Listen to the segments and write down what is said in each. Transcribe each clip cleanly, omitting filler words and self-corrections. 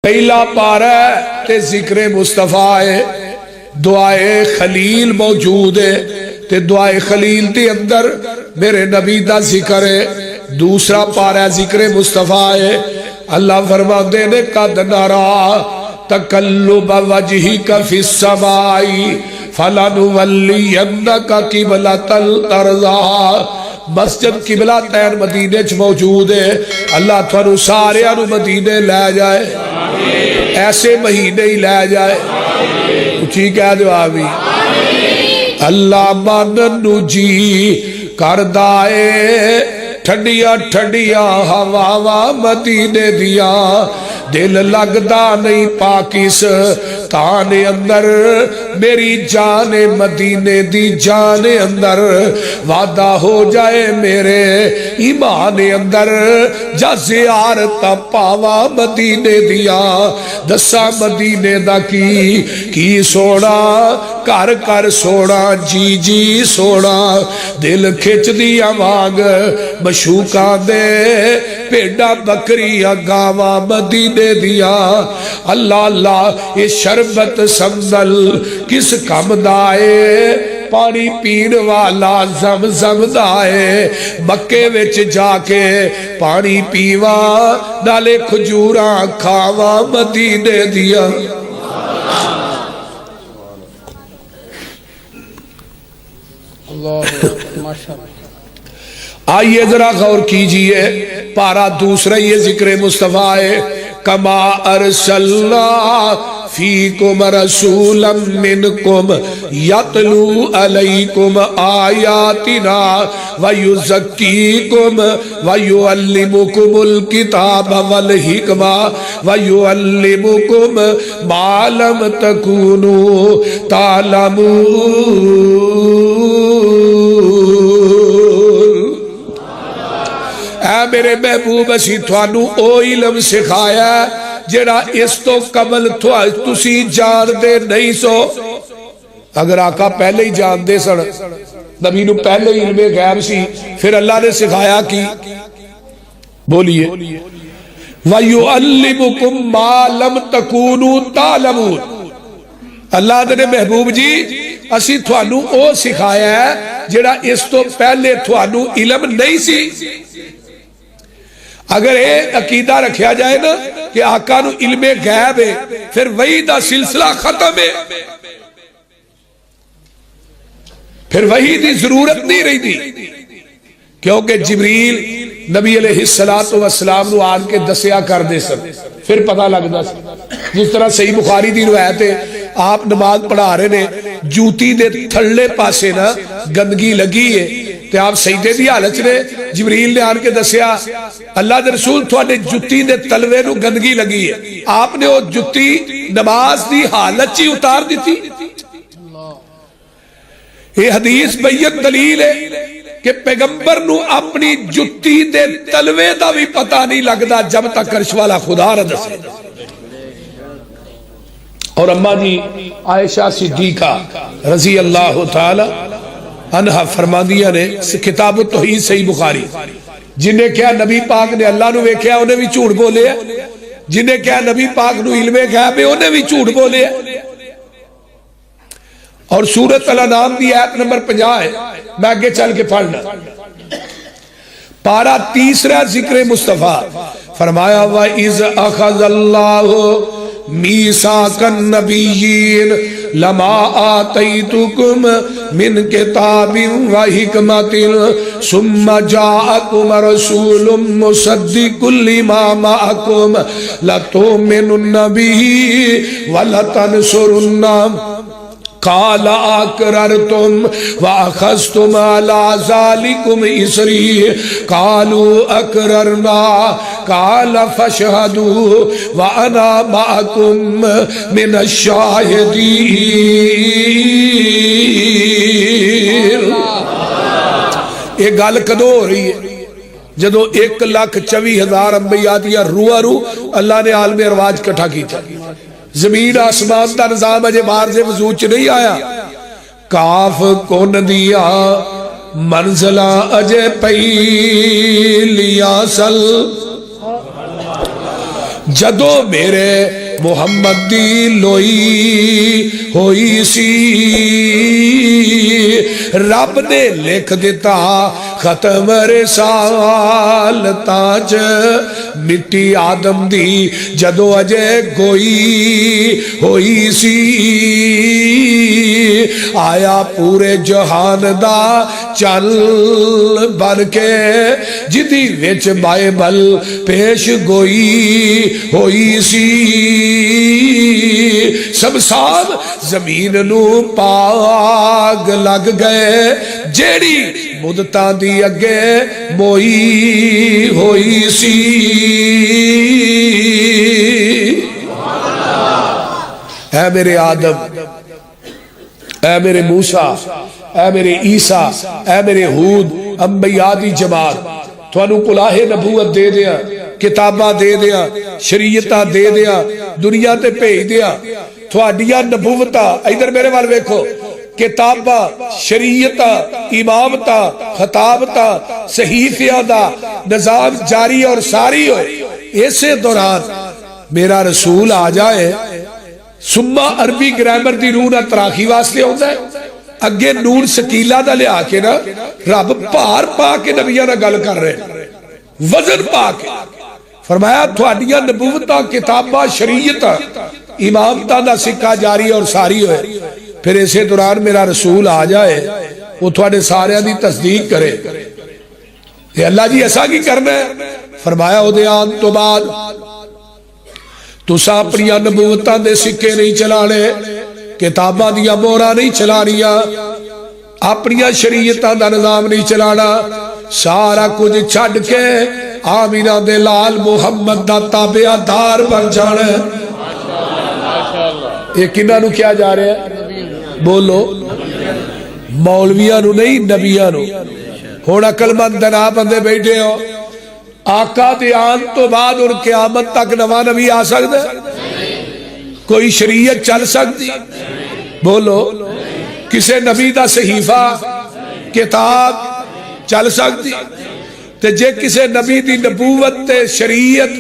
پہلا پارا ہے تے ذکر مصطفیٰ ہے، دعائے خلیل موجود ہے تے دعائے خلیل دے اندر میرے نبی دا ذکر ہے۔ دوسرا پارا ذکر مصطفیٰ ہے۔ اللہ فرماتے نے قد نرا تقلب وجہک فی السماء فلنولینک قبلۃ ترضاھا۔ مسجد قبلہ تین مدینے چ موجود ہے، اللہ تھانو سارے انو مدینے لے جائے، ایسے مہینے ہی لے جائے، اچھی کہہ دو آمین۔ اللہ ماننو جی کردائے ٹھنڈیاں ٹھنڈیاں ہواواں مدینے دیا، دل لگدا نہیں پاکستان اندر، میری جان مدینے دی جان اندر، وعدہ ہو جائے میرے ایمان اندر، جا زیارت پاوا مدینے دیا، دسا مدینے دا کی سونا، کر کر سونا، جی جی سونا، دل کھچ دیا مانگ مشوقاں دے، پیڑا بکریاں گاواں مدینے دیا۔ اللہ اللہ یہ شربت سمدل کس کم دائے، پانی پین والا زمزم دائے، مکے وچ جا کے پانی پیوا، نالے کھجوراں کھاوا مدینے دیا۔ آئیے ذرا غور کیجئے، پارا دوسرا یہ ذکر مصطفیٰ ہے۔ کما ارسلنا فیکم رسولا منکم یتلو علیکم آیاتنا ویزکیکم ویعلمکم الکتاب والحکمہ ویعلمکم ما لم تکونوا تعلمون۔ اے میرے محبوب اسی تھانو او علم سکھایا جڑا اس تو قبل تسی جان دے نہیں سو۔ اگر آقا پہلے ہی جان دے سن، نبی نو پہلے ہی علم غیب سی، پھر اللہ نے سکھایا کی؟ بولیے وَيُعَلِّمُكُمْ مَا لَمْ تَكُونُوا تَعْلَمُونَ۔ اللہ نے محبوب جی اسی تھانو او سکھایا ہے جڑا اس تو پہلے تھانو علم نہیں سی۔ اگر یہ عقیدہ رکھیا جائے نا کہ آقا نو علم غیب ہے، پھر وحی دا سلسلہ ختم ہے، پھر وحی دی ضرورت نہیں رہی دی، کیونکہ جبریل نبی علیہ السلام نو آن کے دسیا کر دے سن، پھر پتہ لگدا سی۔ جس طرح صحیح بخاری دی روایت ہے، آپ نماز پڑھا رہے نے، جوتی دے تھلے پاسے نا گندگی لگی ہے، تے آپ سجدے دی حالت نے، جبریل نے آن کے دسیا اللہ دے رسول تھوڑے جتی دے تلوے نو گندگی لگی ہے، آپ نے وہ جتی نماز دی حالت چی اتار دی تھی۔ یہ حدیث بیت دلیل ہے کہ پیغمبر نو اپنی جتی دے تلوے دا بھی پتہ نہیں لگدا جب تک عرش والا خدا نہ دسے۔ اور اماں جی عائشہ صدیقہ رضی اللہ تعالی عنہ فرماندیاں نے کتاب التوحید صحیح بخاری، جنہیں کیا نبی پاک نے اللہ نو ویکھیا انہیں بھی جھوٹ بولے، جنہیں کیا نبی پاک نو علم غیب ہے انہیں بھی جھوٹ بولے۔ اور سورۃ الانعام دی آیت نمبر 50 ہے، میں آگے چل کے پڑھنا، پارا تیسرا ذکر مصطفیٰ، فرمایا وَإِذْ أَخَذَ اللَّهُ مِيثَاقَ النَّبِيِّينَ لَمَا آتَيْتُكُمْ مِنْ كِتَابٍ وَحِكْمَةٍ ثُمَّ جَاءَكُمْ رَسُولٌ مُصَدِّقٌ لِمَا مَعَكُمْ لَتُؤْمِنُنَّ بِهِ وَلَتَنْصُرُنَّهُ قال اقررتم واخذتم على ذلكم اصري قالوا اقررنا قال فاشهدوا وانا معكم من الشاهدين۔ یہ گل کدو ہو رہی ہے؟ جدو 1,24,000 انبیاء دیا روح اللہ نے عالم ارواج کٹھا کی تھا، زمین آسمان دا نظام اجے باہر سے وضو چ نہیں آیا، کاف کون دیا منزلہ اجے پہلیا سل جدو میرے محمد دی لوئی ہوئی سی رب نے لکھ دیتا ختم رسالتاں چ مٹی آدم دی جدو اجے گوئی ہوئی سی آیا پورے جہان دا چل بن کے جدی وچ بائبل پیش گوئی ہوئی سی سب سب زمین نو پاگ لگ گئے جیڑی مدتاں دی اگے موئی ہوئی سی اے میرے آدم اے میرے موسیٰ اے میرے عیسیٰ اے میرے ہود انبیاء دی جماعت تھانوں کلاہ نبوت دے دیا کتاباں دے دیا شریعتاں دے دیا دنیا تے بھیج دیا تھوڑیاں نبوتاں ادھر میرے وال ویکھو کتاباں شریعتاں امامتاں خطابتاں صحیفیاں دا نظام جاری اور ساری ہوئے ایسے دوران میرا رسول آ جائے سمہ عربی گرامر دی روح نہ تراخی واسطے ہوتا ہے اگے نور سکیلہ دا لیا کے نا رب پار پا کے نبیہ نہ گل کر رہے وزن پا کے فرمایا تھوڑیاں نبوتاں کتاباں شریعتاں امامتاں دا سکہ جاری اور ساری ہوئے پھر اسے دوران میرا رسول آ جائے وہ تھوڑے سارے دی تصدیق کرے کہ اللہ جی ایسا کی کرنا ہے فرمایا او دیان تو بعد تسا اپنی نبوتاں دے سکے نہیں چلانے کتاباں دیا مورا نہیں چلانیاں اپنی شریعتاں دا نظام نہیں چلانا سارا کچھ چھڑ کے آمینہ دے لال محمد دا تابعہ دار بن جانا یہ کنہ نو کیا جا رہے ہیں بولو مولویاں نو نہیں نبیاں نو ہونا کلمہ دنا بندے بیٹھے ہو آقا دے آن تو بعد اور قیامت تک نواں نبی آ سکتا ہے کوئی شریعت چل سکتی بولو کسے نبی دا صحیفہ کتاب چل سکتی تے جے کسے نبی دی نبوت تے شریعت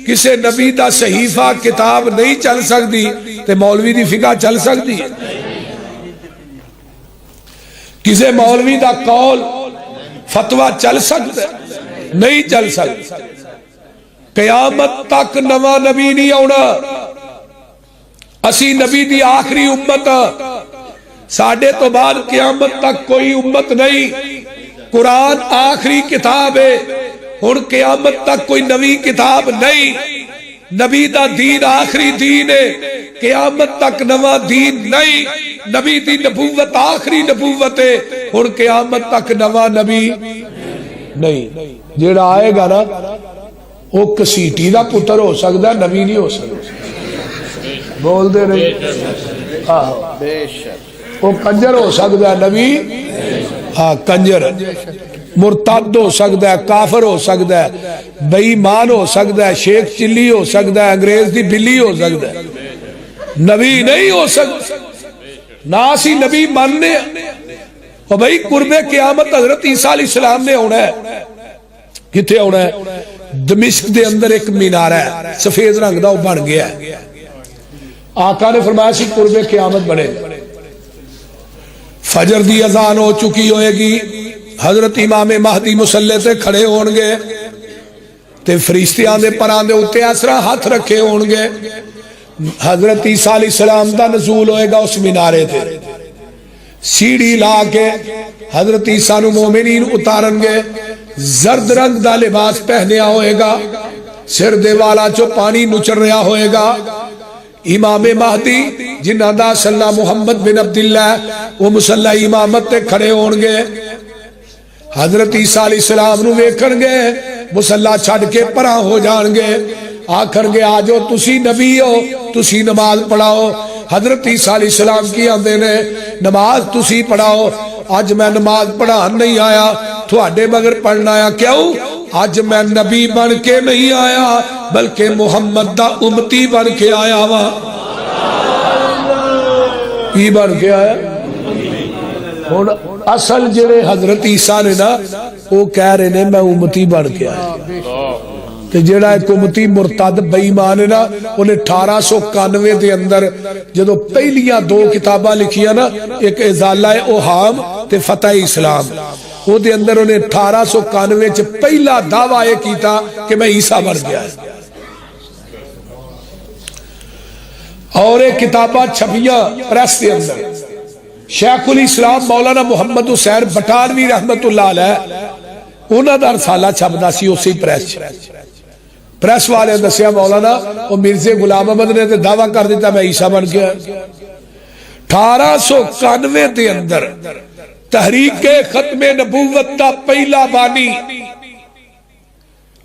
کسے نبی دا صحیفہ کتاب نہیں چل سکتی تے مولوی دی فقہ چل سکتی کسے مولوی دا قول فتوہ چل سکتا نہیں چل سکتا قیامت تک نواں نبی نہیں آنا اسی نبی دی آخری امت ساڑھے تو بعد قیامت تک کوئی امت نہیں قرآن آخری کتاب ہے اور قیامت تک کوئی نبی کتاب نہیں نبی دا دین آخری دین ہے قیامت تک نواں دین نہیں نبی دی نبوت آخری نبوت ہے اور قیامت تک نواں نبی نہیں جیڑا آئے گا نا وہ کسیٹی دا پتر ہو سکتا ہے نبی نہیں ہو سکتا بول دے رہی وہ کنجر ہو سکتا ہے نبی ہاں کنجر مرتد ہو سکتا ہے کافر ہو سکتا ہے بے ایمان ہو سکتا ہے شیخ چلی ہو سکتا ہے انگریز دی بلی ہو سکتا ہے نبی نہیں ہو سکتا نہ سی نبی ماننے اور بھائی قرب قیامت حضرت عیسیٰ علیہ السلام نے ہونا ہے کتے ہونا ہے دمشق دے اندر ایک مینارہ ہے سفید رنگ دا وہ بن گیا ہے آقا نے فرمایا سی قرب قیامت بڑھے فجر دی اذان ہو چکی ہوئے گی حضرت امام مہدی مسلح سے کھڑے ہونگے تے فرشتیاں دے پران دے اتے اسرا ہاتھ رکھے ہونگے حضرت عیسیٰ علیہ السلام دا نزول ہوئے گا اس مینارے تے سیڑھی لا کے حضرت عیسیٰ نو مومنین اتارنگے زرد رنگ دا لباس پہنیا ہوئے گا سر دے والا چو پانی نچر رہا ہوئے گا امام مہدی جنہ دا صلی محمد بن عبداللہ وہ مسلح امامت تے کھڑے ہونگے حضرت عیسیٰ علیہ السلام نو ویکھنگے مسلح چھڑ کے پرا ہو جانگے آکھنگے آجو تسی نبی ہو تسی نماز پڑھاؤ حضرت عیسیٰ علیہ السلام کی آندے نے نماز تسی پڑھاؤ آج میں نماز پڑھان نہیں آیا تھوڑے مگر پڑھنا آیا کیوں آج میں نبی بن کے نہیں آیا بلکہ محمد دا امتی بن کے آیا ہوا کی بن کے آیا اصل جڑے حضرت عیسیٰ نے نا وہ کہہ رہے نے میں امتی بن کے آیا تے جیڑا ایک امتی مرتد بے ایمان ہے نا انہیں 1891 دے اندر جدو پہلیاں 2 کتاباں لکھیاں نا ایک ازالہ اوہام تے فتح اسلام وہ دے اندر انہیں 1891 چ پہلا دعویٰ یہ کیتا کہ میں عیسیٰ بن گیا ہے اور ایک کتاباں چھپیاں پریس دے اندر شیخ الاسلام مولانا محمد حسین بٹالوی رحمت اللہ علیہ انہاں دا رسالہ چھپدا سی اسی پریس والے دسیا مولانا وہ مرزا غلام احمد نے تے دعویٰ کر دیتا میں عیسیٰ بن گیا 1891 دے اندر تحریک ختم نبوت دا پہلا بانی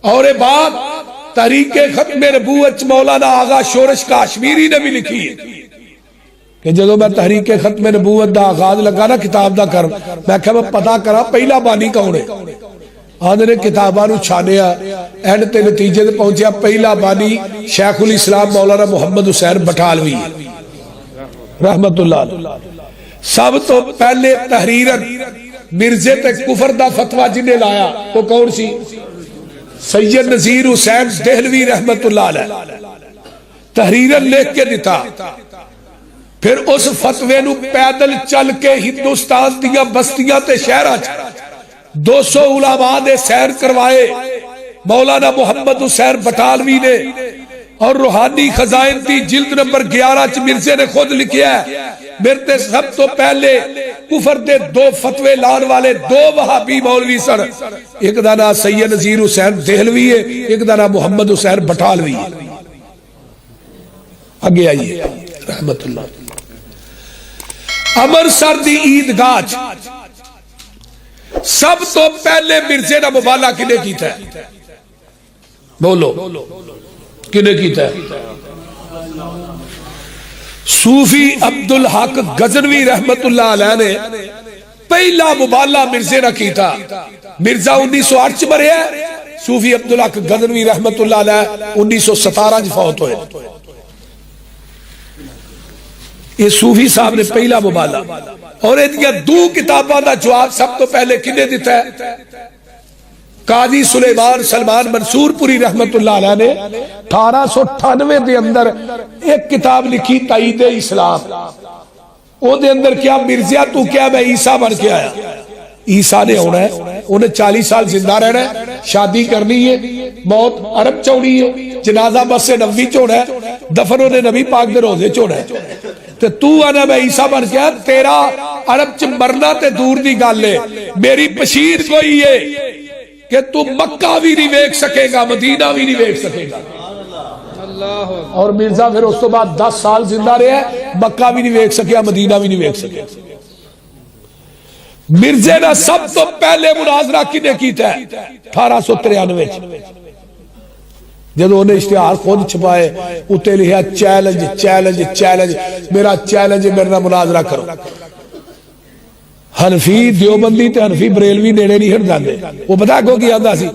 اور بعد تحریک ختم نبوت مولانا آغا شورش کاشمیری نے بھی لکھی ہے کہ جدو میں تحریک ختم نبوت دا آغاز لگا نا کتاب دا کر میں کہا میں پتا کرا پہلا بانی کون ہے آدھے نے کتاباں چھانیا اینڈ تے نتیجے تے پہنچیا پہلا بانی شیخ الاسلام مولانا محمد حسین بٹالوی رحمت اللہ علیہ سب تو پہلے تحریرن مرزے تے کفر دا فتوہ جنہیں لایا تو کون سی سید نذیر حسین دہلوی رحمت اللہ علیہ تحریرن لکھ کے دیتا پھر اس فتوے نو پیدل چل کے ہندوستان دیا بستیاں تے شہرہ 200 علماء نے سیر کروائے مولانا محمد حسین بٹالوی نے اور روحانی خزائن دی جلد نمبر 11 چ مرزے نے خود لکھیا ہے میرے تے سب تو پہلے کفر دے 2 فتوے لان والے 2 وہابی مولوی سن ایک دا نام سید نذیر حسین دہلوی ہے ایک دا نام محمد حسین بٹالوی ہے آگے آئیے رحمت اللہ امرتسر دی عیدگاہ سب تو پہلے مرزے نے مبالغہ کنے کیتا ہے بولو کنے کیتا ہے صوفی عبدالحق غزنوی رحمت اللہ علیہ نے پہلا مبالغہ مرزے نے کیتا مرزا 1908 چ مریا صوفی عبدالحق غزنوی رحمت اللہ علیہ 1917 چ فوت ہوئے یہ صوفی صاحب نے پہلا مبالغہ اور یہ 2 کتاباں دا جواب سب تو پہلے کنے دیتا ہے قاضی سلیمان سلمان منصور پوری رحمت اللہ علیہ نے 1898 دے اندر ایک کتاب لکھی تائید اسلام او دے اندر کیا مرزا تو کیا میں عیسیٰ بن کے آیا عیسیٰ نے ہونا ہے انہیں 40 سال زندہ رہنا ہے شادی کرنی ہے موت عرب چونی ہے جنازہ بس نبوی چوڑا ہے دفن انہیں نبی پاک دے روزے چوڑا ہے تو آنا میں عیسیٰ بن کے تیرا عرب چ مرنا تے دور دی گل ہے میری بشیر کوئی ہے کہ تو مکہ بھی نہیں ویکھ سکے گا مدینہ بھی نہیں ویکھ سکے گا اور مرزا پھر اس تو بعد 10 سال زندہ رہے ہیں مکہ بھی نہیں ویکھ سکیا مدینہ بھی نہیں ویکھ سکے مرزے نے سب تو پہلے مناظرہ کنے کیتا ہے 1893 جدو انہیں اشتہار خود چھپائے اتے لکھا چیلنج چیلنج چیلنج میرا چیلنج میرے نہ مناظرہ کرو حنفی دیوبندی تے حنفی بریلوی نیڑے نہیں ہٹ جاندے وہ بتا کو کی آندا سی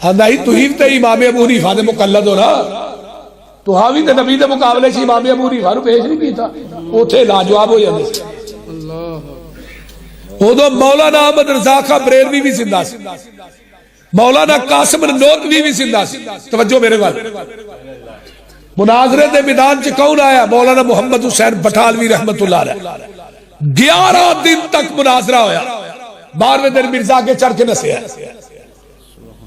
آندا ہی تو ہی تے امام ابو حنیفہ دے مقلد ہو نا تو ہاں بھی تے نبی دے مقابلے سے امام ابو حنیفہ نو پیش نہیں کیتا اوتھے لاجواب ہو جاندے ادو مولانا احمد رضا خان بریلوی بھی زندہ سی مولانا قاسم نوتوی بھی زندہ سی توجہ میرے وال مناظرے دے میدان چ کون آیا مولانا محمد حسین بٹالوی رحمت اللہ علیہ 11 دن تک مناظرہ ہویا 12ویں دن مرزا کے چڑھ کے نسیا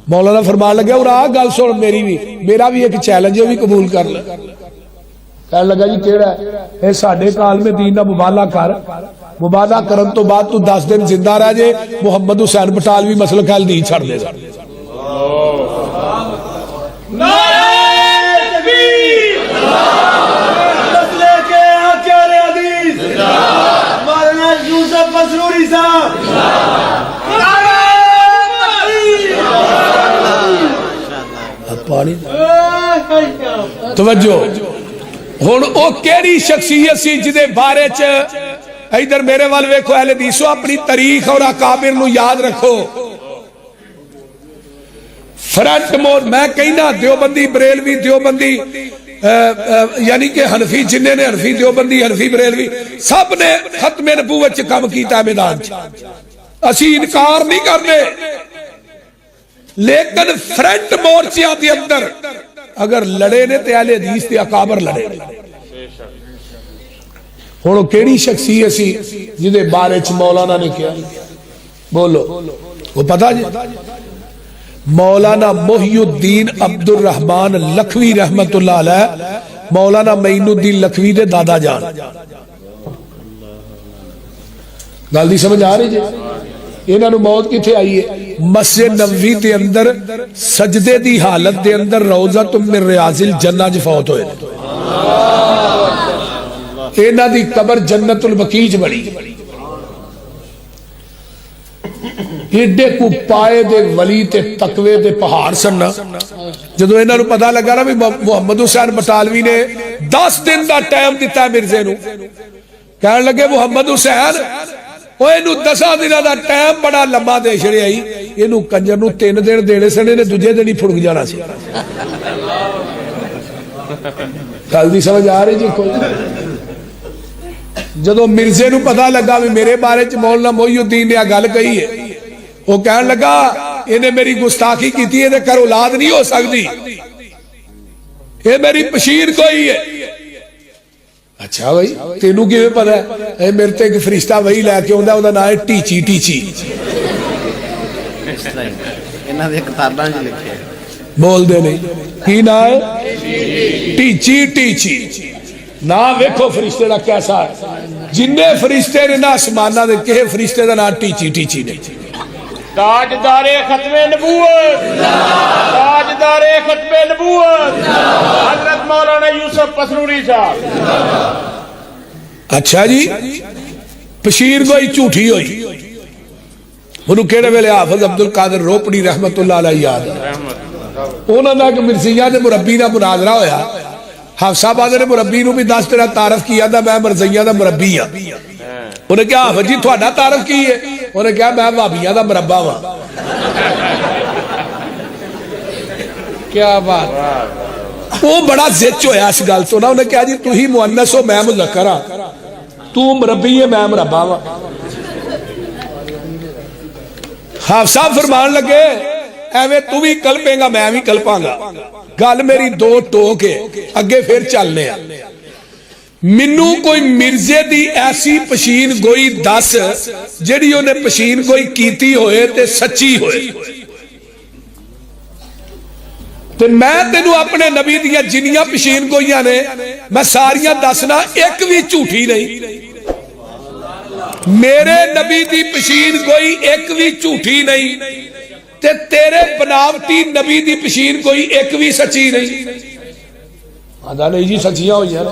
مولانا فرمان لگا اور آ گل سن میری بھی میرا بھی ایک چیلنج ہے بھی قبول کر لے کہنے لگا جی کیڑا ہے اے ساڈے کال میں دین دا مبالغہ کر مبالغہ کرن تو بعد تو 10 دن زندہ رہ جے محمد حسین بٹالوی مسلک حل نہیں چھڑ دے گا نعرہ تکبیر مسئلے کے حقیار حدیث مولانا یوسف مسروری صاحب نعرہ تکبیر توجہ ہن او کیڑی شخصیت سی جدے بارے چ ادھر میرے وال ویکھو اہل حدیثو اپنی تاریخ اور اکابر نو یاد رکھو فرنٹ مور میں کہنا دیوبندی بریلوی دیوبندی یعنی کہ حنفی جنہیں نے حنفی دیوبندی حنفی بریلوی سب نے ختم نبوت چ کام کیتا ہے میدان چ اسی انکار نہیں کرنے لیکن فرنٹ مورچیاں دے اندر اگر لڑے نے تے اہل حدیث تے اکابر لڑے. ہن کیڑی شخصیت سی جدے بارے چ مولانا نے کیا؟ بولو وہ پتہ جی؟ مولانا محی الدین عبد الرحمن لکھوی رحمت اللہ علیہ، مولانا معین الدین لکھوی دے دادا جان. گل دی سمجھ آ رہی جی؟ انہاں نو موت کتھے آئی ہے؟ مسجد نبوی دے اندر سجدے دی حالت دے اندر روضۃ من ریاض الجنہ چ فوت ہوئے. انہاں دی قبر جنت البقیع چ بڑی. ایڈے کو پائے دے ولی تے تقوی دے پہاڑ سن. جدو انہاں نو پتہ لگا نا بھی محمد حسین بٹالوی نے 10 دن دا ٹائم دیتا ہے مرزے نو، کہنے لگے محمد حسین وہ اینو 10 دن دا ٹائم بڑا لمبا دے چھڑیا ہی، اینو کنجر نو 3 دن دینے سنے نے دوجے دن ہی پھڑک جانا سی. گل دی سمجھ آ رہی جی کوئی؟ جدو مرزے نو پتہ لگا بھی میرے بارے چ مولانا محی الدین نے گل کہی ہے، وہ کہنے لگا انہیں میری گستاخی کی تھی، یہ کر اولاد نہیں ہو سکتی، یہ میری پشیر کوئی ہے. اچھا بھائی تینوں کیویں پتہ ہے؟ میرے تے ایک فرشتہ وہی لے کے آندا، اوندا نام ہے ٹیچی. ٹیچی انہاں دے کتاباں وچ لکھیا ہے، بول دے نہیں کی نام ہے؟ ٹیچی. ٹیچی نام ویکھو فرشتے دا کیسا ہے. جننے فرشتے نے نہ آسماناں دے کہے فرشتے دا نام ٹیچی. ٹیچی نے تاجدار ختم نبوت، تاجدار ختم نبوت حضرت مولانا یوسف پسروری صاحب. اچھا جی پشیر گوئی جھوٹی ہوئی. انہوں کہنے ویلے حافظ عبد القادر روپڑی رحمت اللہ علیہ یاد ہے، انہوں نے کہ مرزیہ دے مربی نہ مناظرہ ہویا، حافظ آباد نے مربی نو بھی 10 تیرا تعارف کیا تھا میں مرزیہ دا مربی ہاں. انہیں کہا حافظ جی تھوڑا تعارف کی ہے؟ انہیں کہا میں وہابیاں دا مربع ہاں. کیا بات. وہ بڑا زچ ہویا اس گل تو نا. انہیں کہا جی تو ہی مؤنث ہو میں مذکر ہاں، تو مربی ہے میں مربع ہاں. حافظ صاحب فرمان لگے ایویں تو بھی کلپیں گا میں بھی کلپاں گا. گل میری دو ٹوک ہے، اگے پھر چلنے ہیں. منو کوئی مرزے دی ایسی پشین گوئی دس جڑی انہیں پشین گوئی کیتی ہوئے تے سچی ہوئے، تے میں تینوں اپنے نبی دیا جنیاں پشین گوئیاں نے میں ساریاں دسنا ایک بھی جھوٹی نہیں. میرے نبی دی پشین گوئی ایک بھی جھوٹی نہیں، تے تیرے بناوٹی نبی دی پشین کوئی ایک بھی سچی نہیں. آدھا نہیں جی سچیاں ہوئی ہیں.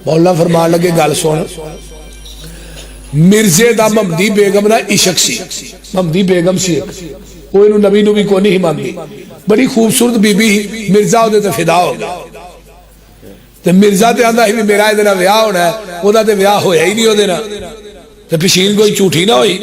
مولا فرمان لگے گل سن، مرزے دا ممدی بیگم نا عشق سی. ممدی بیگم سی وہ انہوں نبی نو بھی کو نہیں مانگی، بڑی خوبصورت بی بی مرزا دے تے فدا ہو گیا. تے مرزا تے آندا ہی میرا دے نال ویاہ ہونا ہے، او دا تے ویاہ ہویا ہی نہیں او دے نال. تے پشین کوئی جھوٹی نہ ہوئی.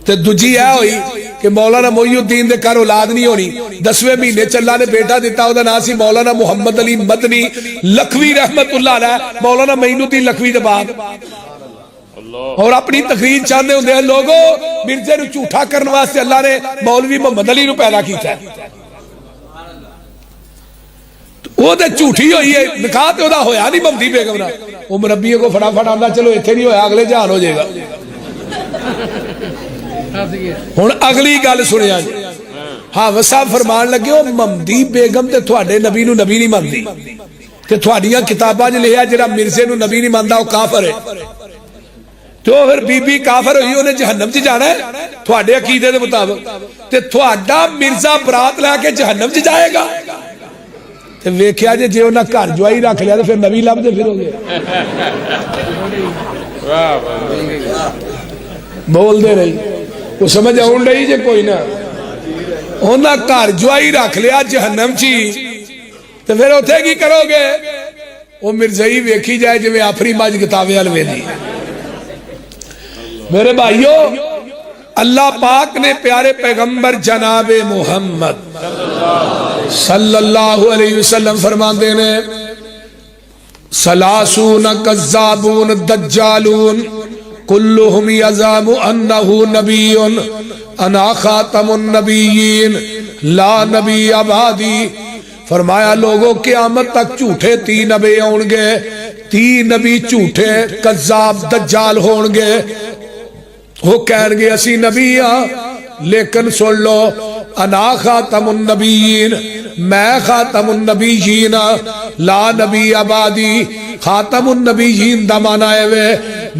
تے دوجی ہے ہوئی کہ مولانا محی الدین دے کر اولاد نہیں ہونی. 10ویں مہینے چلا نے بیٹا دیتا، او دا نام سی مولانا محمد علی مدنی لکھوی رحمت اللہ علیہ، مولانا معین الدین لکھوی دے باپ. اور اپنی تقریر چاہتے ہوندے ہیں لوگوں مرزے نو جھوٹا کرنے واسطے اللہ نے مولوی محمد علی نو پیدا کیتا ہے. وہ تے جھوٹی ہوئی ہے، نکاح تے او دا ہویا نہیں ممدی بیگم نال. وہ مربی کو فٹافٹ آندا چلو ایتھے نہیں ہویا اگلے جہان ہو جائے گا. ہن اگلی گل سنیا جی. حافظ صاحب فرمان لگے او ممدی بیگم تے تھوڑے نبی نو نبی نہیں مانتی، تے تھوڑیاں کتاباں وچ لکھیا جڑا مرزے نو نبی نہیں ماندا او کافر ہے. تو پھر بی بی کافر ہوئی انہیں جہنم چ جانا ہے تھوڑے عقیدے دے مطابق، تے تھوڑا مرزا برات لے کے جہنم چ جائے گا. تے ویکھیا جے جے انہاں گھر جوائی رکھ لیا تے پھر نبی لب دے پھرو گے. بول دے رہی وہ سمجھ آن رہی جے کوئی نہ. انہاں گھر جوائی رکھ لیا جہنم چی تے پھر اوتھے کی کرو گے؟ وہ مرزائی ویکھی جائے جے میں آفری ماج کتابیں الوے دی. میرے بھائیو اللہ پاک نے پیارے پیغمبر جناب محمد صلی اللہ علیہ وسلم فرماندے نے سلاسون کذابون دجالون کلہم یزعم انہ نبی انا خاتم النبیین لا نبی بعدی. فرمایا لوگوں قیامت تک جھوٹے 3 نبی ہون گے، 3 نبی جھوٹے کذاب دجال ہون گے. وہ کہیں گے اسی نبی ہاں، لیکن سن لو انا خاتم النبیین، میں خاتم النبیین لا نبی بعدی. خاتم النبیین دا معنی ہے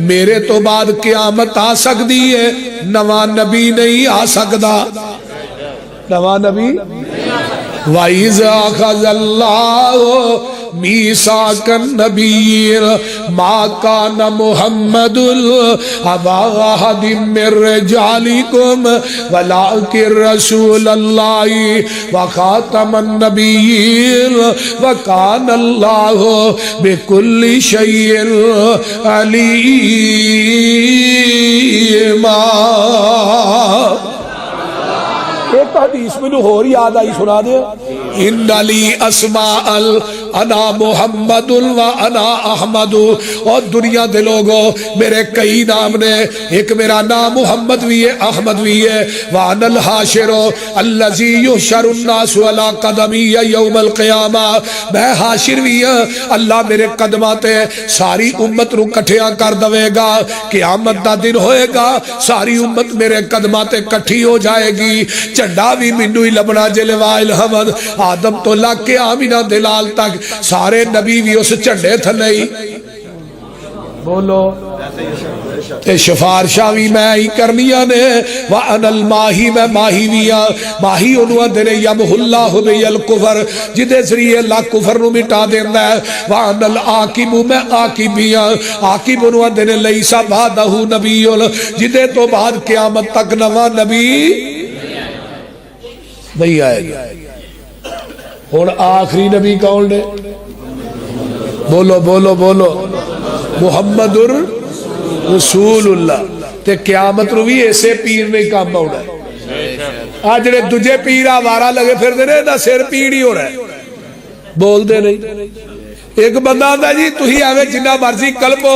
میرے تو بعد قیامت آ سکتی ہے، نواں نبی نہیں آ سکتا. نواں نبی وَإِذَا أَخَذَ اللَّهُ مِيثَاقَ النَّبِيِّينَ مَا كَانَ مُحَمَّدٌ أَبَا أَحَدٍ مِّن رِّجَالِكُمْ وَلَٰكِن رَّسُولَ اللَّهِ وَخَاتَمَ النَّبِيِّينَ وَكَانَ اللَّهُ بِكُلِّ شَيْءٍ عَلِيمًا. ایک حدیث میں ہو رہی یاد آئی، سنا دے. ان علی اسماء انا محمد و انا احمد. اور دنیا دے لوگوں میرے کئی نام نے، ایک میرا نام محمد بھی ہے، احمد بھی ہے. وانا الحاشر الذی یحشر الناس علی قدمی یوم القیامہ. میں حاشر بھی ہوں، اللہ میرے قدماں تے ساری امت نو کٹھیاں کر دے گا. قیامت دا دن ہوئے گا، ساری امت میرے قدماں تے کٹھی ہو جائے گی. جھنڈا بھی مینوں ہی لبنا جے لواء الحمد. آدم تو لگ کے آمینہ دلال تک سارے نبی بھی اس جھنڈے تھلے ہی. بولو تے شفارشاں بھی میں ہی کرنیاں نے. وَأَنَا الْمَاهِي میں ماہی بھی ہاں. ماہی انہوں دے یمحو اللہ بی الکفر، جدے ذریعے اللہ کفر نو مٹا دیندا ہے. وَأَنَا الْعَاقِبُ میں عاقب بھی ہاں. عاقب انہوں دے لیسا بعدہ نبی، جدے تو بعد قیامت تک نواں نبی نہیں آئے گا. ہن آخری نبی کون نے؟ بولو بولو بولو، محمد رسول اللہ. تے قیامت نو بھی ایسے پیر نہیں کام آنا. آج جڑے دجے پیر آوارا لگے پھر دے دا سر پیڑ ہی ہو رہا ہے، بول دے نہیں. ایک بندہ آتا جی تھی ایویں جنہ مرضی کلپو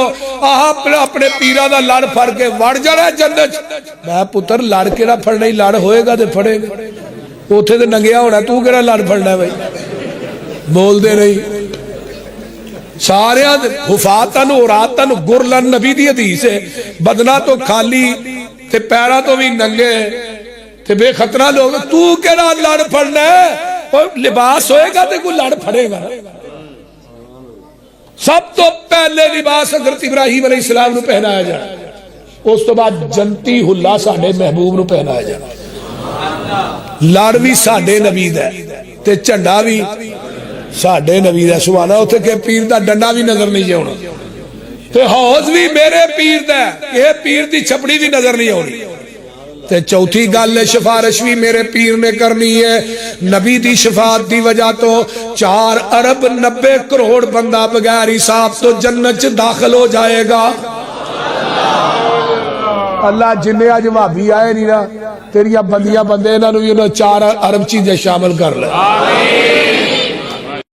اپنے پیرا دا لڑ پھڑ کے وڑ جانا جنت. میں پتر لڑ کے نہ پھڑنا ہی، لڑ ہوئے گا تے پھڑے گا. اوتھے تے ننگیا ہونا، تو کہڑا لڑ پھڑنا ہے بھائی؟ بول دے نہیں. سارے حفاتن عوراتن گرلن نبی دی حدیث ہے. بدنا تو خالی تے پیرا تو بھی ننگے تے بے خطرہ لوگ. تو کہڑا لڑ پھڑنا ہے؟ لباس ہوئے گا تے کوئی لڑ پھڑے گا. سب تو پہلے لباس حضرت ابراہیم علیہ السلام نو پہنایا جانا، اس تو بعد جنتی حلہ ساڈے محبوب نو پہنایا جانا. لڑ بھی ساڈے نبی دا تے جھنڈا بھی ساڈے نبی دا. سبحان اللہ. اوتھے کہ پیر دا ڈنڈا بھی نظر نہیں آنا تے حوض بھی میرے پیر دا، یہ پیر دی چھپڑی بھی نظر نہیں آنی. تے چوتھی گل سفارش بھی میرے پیر نے کرنی ہے. نبی دی شفاعت دی وجہ تو 4 ارب 90 کروڑ بندہ بغیر حساب تو جنت داخل ہو جائے گا. اللہ جنہیں آج وہابی آئے نہیں نا، تیریاں بندیاں بندے انہوں نے 4 ارب چیزیں شامل کر لیں.